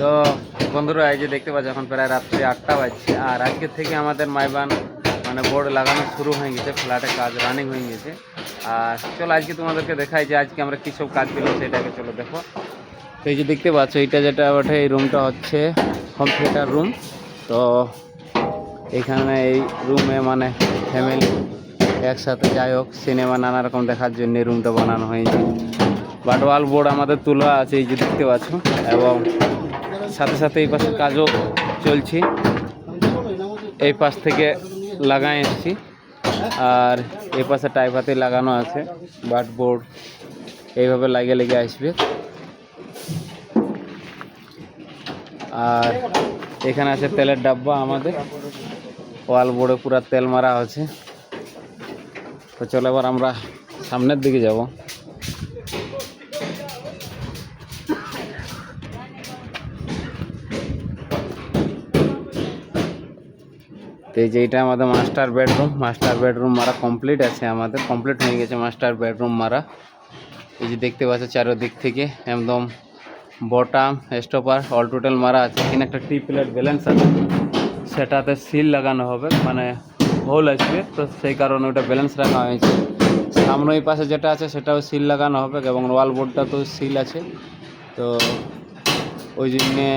তো বন্ধুরা এই যে দেখতে পাচ্ছ এখন প্রায় রাত্রি 8টা বাজছে। আর আজকের থেকে আমাদের মাইবান মানে বোর্ড লাগানো শুরু হয়ে গেছে, ফ্ল্যাটে কাজ রানিং হয়ে গেছে। আর চলো আজকে তোমাদেরকে দেখাই যে আজকে আমরা কী সব কাজ পেলাম সেটাকে, চলো দেখো। তো এই যে দেখতে পাচ্ছ এটা যেটা ওঠে, এই রুমটা হচ্ছে হোম থিয়েটার রুম। তো এখানে এই রুমে মানে ফ্যামিলি একসাথে যাই হোক সিনেমা নানা রকম দেখার জন্য এই রুমটা বানানো হয়েছে। বাট ওয়াল বোর্ড আমাদের তোলা আছে এই যে দেখতে পাচ্ছ, এবং সাথে সাথে এই পাশে কাজও চলছে। এই পাশ থেকে লাগাই এসেছি, আর এই পাশে টাইপাতে লাগানো আছে। বাট বোর্ড এইভাবে লাগিয়ে লেগে আসবে। আর এখানে আছে তেলের ডাব্বা আমাদের, ওয়াল বোর্ডে পুরো তেল মারা আছে। তো চলো এবার আমরা সামনের দিকে যাব। তো এই যে এটা আমাদের মাস্টার বেডরুম মারা কমপ্লিট আছে, আমাদের কমপ্লিট হয়ে গেছে মাস্টার বেডরুম মারা। এই যে দেখতে পাচ্ছ চারোদিক থেকে একদম বটাম স্টপার অল টোটাল মারা আছে। এখানে একটা টি প্লেট ব্যালেন্স আছে, সেটাতে সিল লাগানো হবে, মানে হোল আসবে, তো সেই কারণে ওটা ব্যালেন্স রাখা হয়েছে। সামনে ওই পাশে যেটা আছে সেটাও সিল লাগানো হবে, এবং ওয়াল বোর্ডটা তো সিল আছে, তো ওই জন্যে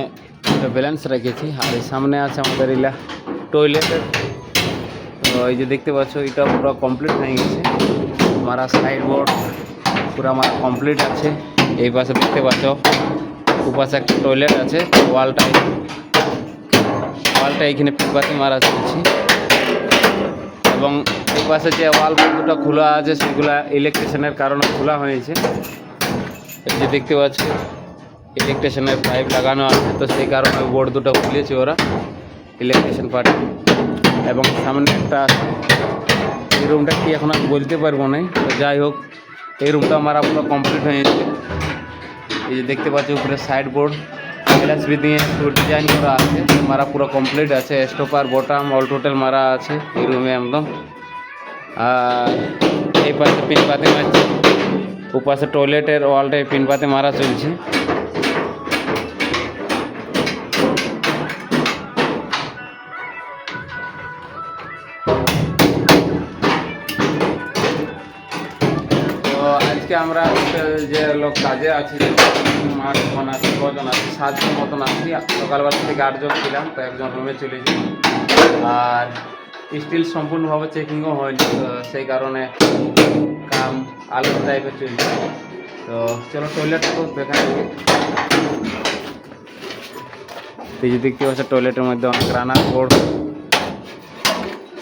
ওটা ব্যালেন্স রেখেছি। আর এই সামনে আছে আমাদের ইলা টয়লেটের। তো এই যে দেখতে পাচ্ছ এটা পুরো কমপ্লিট হয়ে গেছে মারা, সাইড বোর্ড পুরো আমার কমপ্লিট আছে। এই পাশে দেখতে পাচ্ছ ওপাশে একটা টয়লেট আছে। ওয়ালটা এইখানে পিপাতে মারা চলছে, এবং এই পাশে যে ওয়াল দুটো খোলা আছে সেগুলা ইলেকট্রিশিয়ানের কারণে খোলা হয়েছে। এই যে দেখতে পাচ্ছ ইলেকট্রিশিয়ানের পাইপ লাগানো আছে, তো সেই কারণে বোর্ড দুটো খুলেছে ওরা ইলেকট্রিশিয়ান পার্টি। এবং সামনে একটা, এই রুমটা কি এখন আমি বলতে পারবো না, তো যাই হোক এই রুমটা আমার পুরো কমপ্লিট হয়েছে। এই যে দেখতে পাচ্ছি উপরে সাইড বোর্ড এলএসবি দিয়ে ডিজাইন করা আছে, মারা পুরো কমপ্লিট আছে। স্টপার বটাম অল টোটাল মারা আছে এই রুমে একদম। আর এই পাশে পিনপাতি মারছে, ওপাশে টয়লেটের ওয়ালটায় পিনপাতি মারা চলছে। আজকে আমরা যে লোক কাজে আছি, মাঠ বানাচ্ছি, কজন আছি 7 জন মতন আছি। সকালবেলা থেকে 8 জন ছিলাম, তো একজন রুমে চলে যাই। আর স্টিল সম্পূর্ণভাবে চেকিংও হয়নি, তো সেই কারণে কাম আলো টাইপের চলছে। তো চলো টয়লেটটা তো দেখা যাবে। এই যে দেখতে পাচ্ছ টয়লেটের মধ্যে অনেক রানার বোর্ড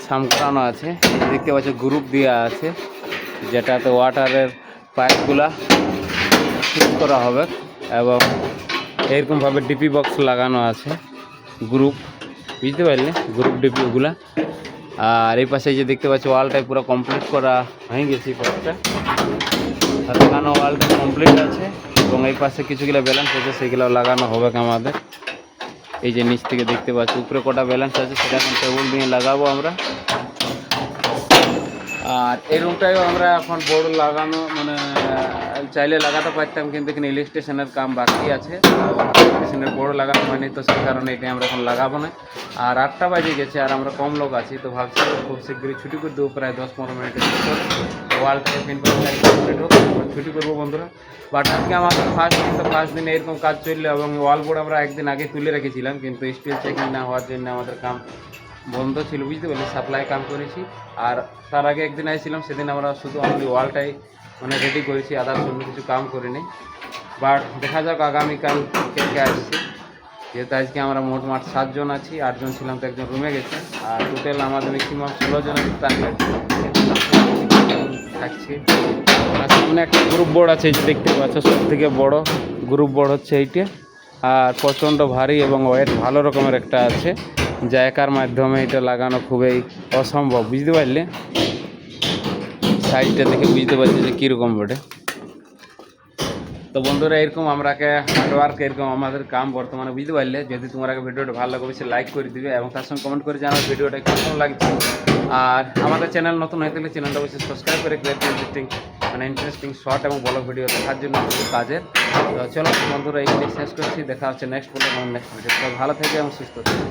সামকানো আছে। দেখতে পাচ্ছ গ্রুপ দেওয়া আছে, যেটাতে ওয়াটারের পাইপগুলা ঠিক করা হবে, এবং এরকমভাবে ডিপি বক্স লাগানো আছে গ্রুপ, বুঝতে পারলে গ্রুপ ডিপিগুলা। আর এই পাশে যে দেখতে পাচ্ছি ওয়ালটাই পুরো কমপ্লিট করা হয়ে গেছে, পাশটা লাগানো ওয়ালটা কমপ্লিট আছে, এবং এই পাশে কিছুগুলো ব্যালেন্স আছে সেগুলো লাগানো হবে আমাদের। এই যে নিচ থেকে দেখতে পাচ্ছি উপরে কটা ব্যালেন্স আছে, সেটা এখন টেবিল দিয়ে লাগাবো আমরা। আর এই রুমটাও আমরা এখন বোর্ড লাগানো মানে চাইলে লাগাতে পারতাম, কিন্তু এখানে ইলেকট্রিশিয়ানের কাম বাকি আছে, ইলেকট্রিশিয়ানের বোর্ড লাগানো হয়নি, তো সেই কারণে এটা আমরা এখন লাগাবো না। আর 8টা বাজে গেছে, আর আমরা কম লোক আছি, তো ভাবছি খুব শীঘ্রই ছুটি করে দেবো, প্রায় 10-15 মিনিটের ভিতর ওয়ালটাকে কমপ্লিট হোক, ছুটি করবো বন্ধুরা। বাট আজকে আমাদের ফার্স্ট দিন এরকম কাজ চললো, এবং ওয়াল বোর্ড আমরা একদিন আগে তুলে রেখেছিলাম, কিন্তু স্টিল চেকিং না হওয়ার জন্য আমাদের কাম বন্ধ ছিল, বুঝতে পারলি, সাপ্লাই কাম করেছি। আর তার আগে একদিন আসছিলাম, সেদিন আমরা শুধু অনলি ওয়ালটাই মানে রেডি করেছি, আদার্স অন্য কিছু কাম করিনি। বাট দেখা যাক আগামীকাল কে আসছি, যেহেতু আজকে আমরা মোটমাট 7 জন আছি, 8 জন ছিলাম তো একজন রুমে গেছে, আর টোটাল আমাদের ম্যাক্সিমাম 16 জনের টার্গেট থাকছে। সামনে একটা গ্রুপ বোর্ড আছে, যে দেখতে পাচ্ছ সব থেকে বড় গ্রুপ বোর্ড হচ্ছে এইটা, আর প্রচণ্ড ভারী এবং ওয়েট ভালো রকমের একটা আছে, যা একার মাধ্যমে এটা লাগানো খুবই অসম্ভব, বুঝতে পারলে। সাইডটা দেখে বুঝতে পারছি যে কীরকম বটে। তো বন্ধুরা এরকম আমরাকে হার্ডওয়ার্ক এরকম আমাদের কাম বর্তমানে, বুঝতে পারলে। যদি তোমার ভিডিওটা ভালো লাগে অবশ্যই লাইক করে দিবে, এবং তার সঙ্গে কমেন্ট করে জানাবে ভিডিওটা কেমন লাগছে। আর আমাদের চ্যানেল নতুন হয়ে থাকলে চ্যানেলটা অবশ্যই সাবস্ক্রাইব করে ইন্টারেস্টিং শর্ট এবং বড় ভিডিও দেখার জন্য কাজের তো চলো বন্ধুরা, এইখানে শেষ করছি। দেখা হচ্ছে নেক্সট ব্লগ এবং নেক্সট ভিডিও। তো ভালো থেকে এবং সুস্থ থেকে।